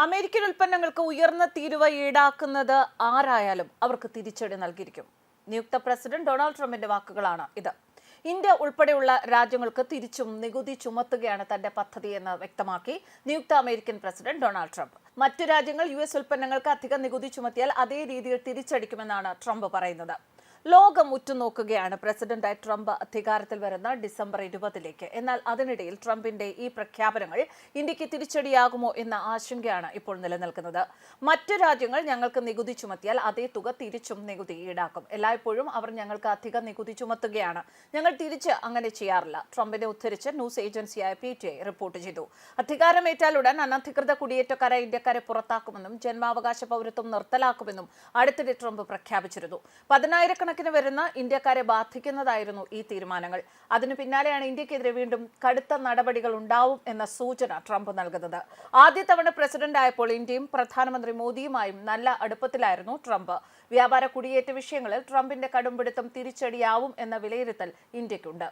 American ഉൽപ്പന്നങ്ങൾക്ക് ഉയർന്ന തീരുവ ഈടാക്കുന്നത് ആരായാലും അവർക്ക് തിരിച്ചടി നൽകിയിരിക്കും. നിയുക്ത പ്രസിഡന്റ് ഡൊണാൾഡ് ട്രംപിന്റെ വാക്കുകളാണ് ഇത്. ഇന്ത്യ ഉൾപ്പെടെയുള്ള രാജ്യങ്ങൾക്ക് തിരിച്ചും നികുതി ചുമത്തുകയാണ് തന്റെ പദ്ധതിയെന്ന് വ്യക്തമാക്കി നിയുക്ത അമേരിക്കൻ പ്രസിഡന്റ് ഡൊണാൾഡ് ട്രംപ്. മറ്റു രാജ്യങ്ങൾ US ഉൽപ്പന്നങ്ങൾക്ക് അധിക നികുതി ചുമത്തിയാൽ അതേ രീതിയിൽ തിരിച്ചടിക്കുമെന്നാണ് ട്രംപ് പറയുന്നത്. ലോകം ഉറ്റുനോക്കുകയാണ് പ്രസിഡന്റായി ട്രംപ് അധികാരത്തിൽ വരുന്ന ഡിസംബർ 20 എന്നാൽ അതിനിടയിൽ ട്രംപിന്റെ ഈ പ്രഖ്യാപനങ്ങൾ ഇന്ത്യക്ക് തിരിച്ചടിയാകുമോ എന്ന ആശങ്കയാണ് ഇപ്പോൾ നിലനിൽക്കുന്നത്. മറ്റു രാജ്യങ്ങൾ ഞങ്ങൾക്ക് നികുതി ചുമത്തിയാൽ അതേ തുക തിരിച്ചും നികുതി ഈടാക്കും. എല്ലായ്പ്പോഴും അവർ ഞങ്ങൾക്ക് അധിക നികുതി ചുമത്തുകയാണ്. ഞങ്ങൾ തിരിച്ച് അങ്ങനെ ചെയ്യാറില്ല. ട്രംപിനെ ഉദ്ധരിച്ച് ന്യൂസ് ഏജൻസിയായ PTI റിപ്പോർട്ട് ചെയ്തു. അധികാരമേറ്റാലുടൻ അനധികൃത കുടിയേറ്റക്കാരെ ഇന്ത്യക്കാരെ പുറത്താക്കുമെന്നും ജന്മാവകാശ പൗരത്വം നിർത്തലാക്കുമെന്നും അടുത്തിടെ ട്രംപ് പ്രഖ്യാപിച്ചിരുന്നു. 10,000 വരുന്ന ഇന്ത്യക്കാരെ ബാധിക്കുന്നതായിരുന്നു ഈ തീരുമാനങ്ങൾ. അതിനു പിന്നാലെയാണ് ഇന്ത്യക്കെതിരെ വീണ്ടും കടുത്ത നടപടികൾ ഉണ്ടാവും എന്ന സൂചന ട്രംപ് നൽകുന്നത്. ആദ്യ തവണ പ്രസിഡന്റ് ആയപ്പോൾ ഇന്ത്യയും പ്രധാനമന്ത്രി മോദിയുമായും നല്ല അടുപ്പത്തിലായിരുന്നു ട്രംപ്. വ്യാപാര കുടിയേറ്റ വിഷയങ്ങളിൽ ട്രംപിന്റെ കടുംപിടുത്തം തിരിച്ചടിയാവും എന്ന വിലയിരുത്തൽ ഇന്ത്യക്കുണ്ട്.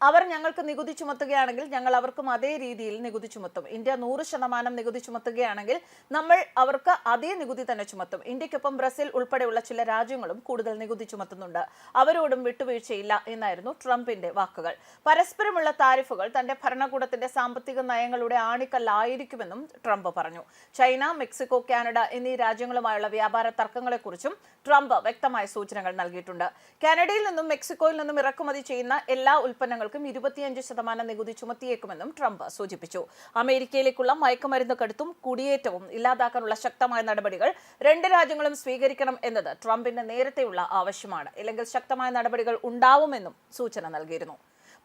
അവർ ഞങ്ങൾക്ക് നികുതി ചുമത്തുകയാണെങ്കിൽ ഞങ്ങൾ അവർക്കും അതേ രീതിയിൽ നികുതി ചുമത്തും. ഇന്ത്യ 100% നികുതി ചുമത്തുകയാണെങ്കിൽ നമ്മൾ അവർക്ക് അതേ നികുതി തന്നെ ചുമത്തും. ഇന്ത്യക്കൊപ്പം ബ്രസീൽ ഉൾപ്പെടെയുള്ള ചില രാജ്യങ്ങളും കൂടുതൽ നികുതി ചുമത്തുന്നുണ്ട്. അവരോടും വിട്ടുവീഴ്ചയില്ല എന്നായിരുന്നു ട്രംപിന്റെ വാക്കുകൾ. പരസ്പരമുള്ള താരിഫുകൾ തന്റെ ഭരണകൂടത്തിന്റെ സാമ്പത്തിക നയങ്ങളുടെ ആണിക്കല്ലായിരിക്കുമെന്നും ട്രംപ് പറഞ്ഞു. ചൈന, മെക്സിക്കോ, കാനഡ എന്നീ രാജ്യങ്ങളുമായുള്ള വ്യാപാര തർക്കങ്ങളെക്കുറിച്ചും ട്രംപ് വ്യക്തമായ സൂചനകൾ നൽകിയിട്ടുണ്ട്. കാനഡയിൽ നിന്നും മെക്സിക്കോയിൽ നിന്നും ഇറക്കുമതി ചെയ്യുന്ന എല്ലാ ഉൽപ്പന്നങ്ങൾക്കും 25% നികുതി ചുമത്തിയേക്കുമെന്നും ട്രംപ് സൂചിപ്പിച്ചു. അമേരിക്കയിലേക്കുള്ള മയക്കുമരുന്ന് കടത്തും കുടിയേറ്റവും ഇല്ലാതാക്കാനുള്ള ശക്തമായ നടപടികൾ രണ്ട് രാജ്യങ്ങളും സ്വീകരിക്കണം എന്നത് ട്രംപിന്റെ നേരത്തെയുള്ള ആവശ്യമാണ്. ഇല്ലെങ്കിൽ ശക്തമായ നടപടികൾ ഉണ്ടാവുമെന്നും സൂചന നൽകിയിരുന്നു.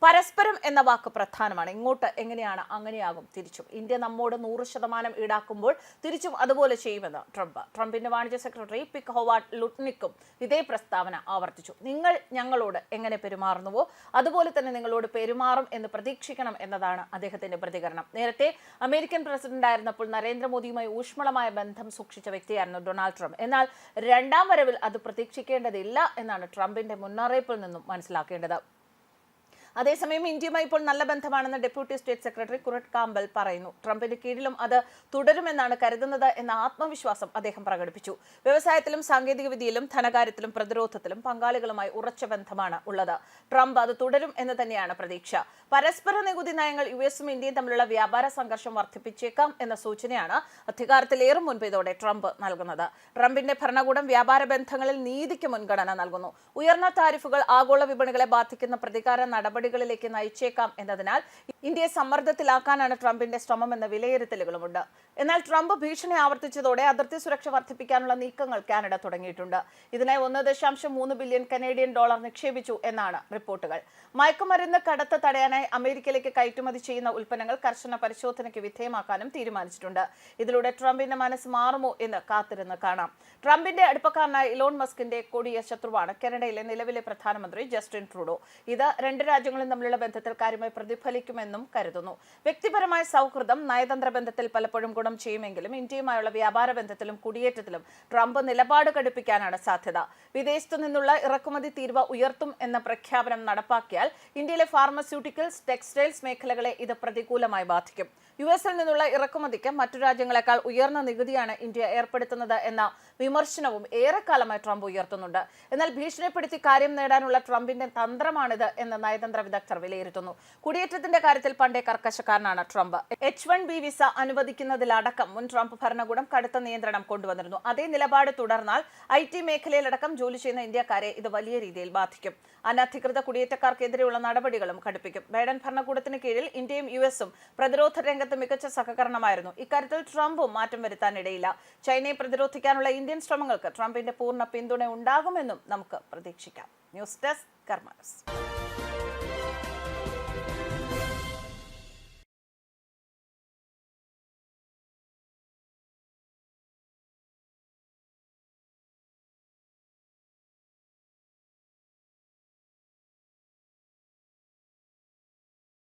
പരസ്പരം എന്ന വാക്ക് പ്രധാനമാണ്. ഇങ്ങോട്ട് എങ്ങനെയാണ് അങ്ങനെയാകും തിരിച്ചും. ഇന്ത്യ നമ്മോട് 100% ഈടാക്കുമ്പോൾ തിരിച്ചും അതുപോലെ ചെയ്യുമെന്ന് ട്രംപിന്റെ വാണിജ്യ സെക്രട്ടറി പിക് ഹോവാർഡ് ലുട്നിക്കും ഇതേ പ്രസ്താവന ആവർത്തിച്ചു. നിങ്ങൾ ഞങ്ങളോട് എങ്ങനെ പെരുമാറുന്നുവോ അതുപോലെ തന്നെ നിങ്ങളോട് പെരുമാറും എന്ന് പ്രതീക്ഷിക്കണം എന്നതാണ് അദ്ദേഹത്തിന്റെ പ്രതികരണം. നേരത്തെ അമേരിക്കൻ പ്രസിഡന്റായിരുന്നപ്പോൾ നരേന്ദ്രമോദിയുമായി ഊഷ്മളമായ ബന്ധം സൂക്ഷിച്ച വ്യക്തിയായിരുന്നു ഡൊണാൾഡ് ട്രംപ്. എന്നാൽ രണ്ടാം വരവിൽ അത് പ്രതീക്ഷിക്കേണ്ടതില്ല എന്നാണ് ട്രംപിന്റെ മുന്നറിയിപ്പിൽ നിന്നും മനസ്സിലാക്കേണ്ടത്. അതേസമയം ഇന്ത്യയുമായി ഇപ്പോൾ നല്ല ബന്ധമാണെന്ന് ഡെപ്യൂട്ടി സ്റ്റേറ്റ് സെക്രട്ടറി കുററ്റ് കാമ്പൽ പറയുന്നു. ട്രംപിന് കീഴിലും അത് തുടരുമെന്നാണ് കരുതുന്നത് എന്ന ആത്മവിശ്വാസം അദ്ദേഹം പ്രകടിപ്പിച്ചു. വ്യവസായത്തിലും സാങ്കേതിക വിദ്യയിലും ധനകാര്യത്തിലും പ്രതിരോധത്തിലും പങ്കാളികളുമായി ഉറച്ച ബന്ധമാണ് ഉള്ളത്. ട്രംപ് അത് തുടരും എന്ന് തന്നെയാണ് പ്രതീക്ഷ. പരസ്പര നികുതി നയങ്ങൾ US-ഉം ഇന്ത്യയും തമ്മിലുള്ള വ്യാപാര സംഘർഷം വർദ്ധിപ്പിച്ചേക്കാം എന്ന സൂചനയാണ് അധികാരത്തിലേറും മുൻപ് ഇതോടെ ട്രംപ് നൽകുന്നത്. ട്രംപിന്റെ ഭരണകൂടം വ്യാപാര ബന്ധങ്ങളിൽ നീതിക്ക് മുൻഗണന നൽകുന്നു. ഉയർന്ന താരിഫുകൾ ആഗോള വിപണികളെ ബാധിക്കുന്ന പ്രതികാര നടപടികളിലേക്ക് നയിച്ചേക്കാം എന്നതിനാൽ ഇന്ത്യയെ സമ്മർദ്ദത്തിലാക്കാനാണ് ട്രംപിന്റെ ശ്രമമെന്ന വിലയിരുത്തലുകളുമുണ്ട്. എന്നാൽ ട്രംപ് ഭീഷണി ആവർത്തിച്ചതോടെ അതിർത്തി സുരക്ഷ വർദ്ധിപ്പിക്കാനുള്ള നീക്കങ്ങൾ കാനഡ തുടങ്ങിയിട്ടുണ്ട്. ഇതിനായി $1.3 ബില്യൺ കനേഡിയൻ നിക്ഷേപിച്ചു എന്നാണ് റിപ്പോർട്ടുകൾ. മയക്കുമരുന്ന് കടത്ത് തടയാനായി അമേരിക്കയിലേക്ക് കയറ്റുമതി ചെയ്യുന്ന ഉൽപ്പന്നങ്ങൾ കർശന പരിശോധനയ്ക്ക് വിധേയമാക്കാനും തീരുമാനിച്ചിട്ടുണ്ട്. ഇതിലൂടെ ട്രംപിന്റെ മനസ്സ് മാറുമോ എന്ന് കാത്തിരുന്ന് കാണാം. ട്രംപിന്റെ അടുപ്പക്കാരനായ ഇലോൺ മസ്കിന്റെ കൊടിയ ശത്രുവാണ് കാനഡയിലെ നിലവിലെ പ്രധാനമന്ത്രി ജസ്റ്റിൻ ട്രൂഡോ. ഇത് രണ്ട് രാജ്യങ്ങളും തമ്മിലുള്ള ബന്ധത്തിൽ കാര്യമായി പ്രതിഫലിക്കുമെന്നും കരുതുന്നു. വ്യക്തിപരമായ സൗഹൃദം നയതന്ത്ര ബന്ധത്തിൽ പലപ്പോഴും ഗുണം ചെയ്യുമെങ്കിലും ഇന്ത്യയുമായുള്ള വ്യാപാര ബന്ധത്തിലും കുടിയേറ്റത്തിലും ട്രംപ് നിലപാട് കടുപ്പിക്കാനാണ് സാധ്യത. വിദേശത്തു നിന്നുള്ള ഇറക്കുമതി തീരുവ ഉയർത്തും എന്ന പ്രഖ്യാപനം നടപ്പാക്കിയാൽ ഇന്ത്യയിലെ ഫാർമസ്യൂട്ടിക്കൽസ്, ടെക്സ്റ്റൈൽസ് മേഖലകളെ ഇത് പ്രതികൂലമായി ബാധിക്കും. US-ൽ നിന്നുള്ള ഇറക്കുമതിക്ക് മറ്റു രാജ്യങ്ങളെക്കാൾ ഉയർന്ന നികുതിയാണ് ഇന്ത്യ ഏർപ്പെടുത്തുന്നത് എന്ന വിമർശനവും ഏറെക്കാലമായി ട്രംപ് ഉയർത്തുന്നുണ്ട്. എന്നാൽ ഭീഷണിപ്പെടുത്തി കാര്യം നേടാനുള്ള ട്രംപിന്റെ തന്ത്രമാണിത് എന്ന് നയതന്ത്ര വിദഗ്ധർ വിലയിരുത്തുന്നു. കുടിയേറ്റത്തിന്റെ കാര്യത്തിൽ പണ്ടേ കർക്കശക്കാരനാണ് ട്രംപ്. H-1B വിസ അനുവദിക്കുന്നതിലടക്കം മുൻ ട്രംപ് ഭരണകൂടം കടുത്ത നിയന്ത്രണം കൊണ്ടുവന്നിരുന്നു. അതേ നിലപാട് തുടർന്നാൽ IT മേഖലയിലടക്കം ജോലി ചെയ്യുന്ന ഇന്ത്യക്കാരെ ഇത് വലിയ രീതിയിൽ ബാധിക്കും. അനധികൃത കുടിയേറ്റക്കാർക്കെതിരെയുള്ള നടപടികളും കടുപ്പിക്കും. ബൈഡൻ ഭരണകൂടത്തിന് കീഴിൽ ഇന്ത്യയും US-ഉം പ്രതിരോധ രംഗത്ത് മികച്ച സഹകരണമായിരുന്നു. ഇക്കാര്യത്തിൽ ട്രംപും മാറ്റം വരുത്താനിടയില്ല. ചൈനയെ പ്രതിരോധിക്കാനുള്ള ഇന്ത്യൻ ശ്രമങ്ങൾക്ക് ട്രംപിന്റെ പൂർണ്ണ പിന്തുണ ഉണ്ടാകുമെന്നും നമുക്ക് പ്രതീക്ഷിക്കാം. ന്യൂസ് ഡെസ്ക് കർമ്മ ന്യൂസ്.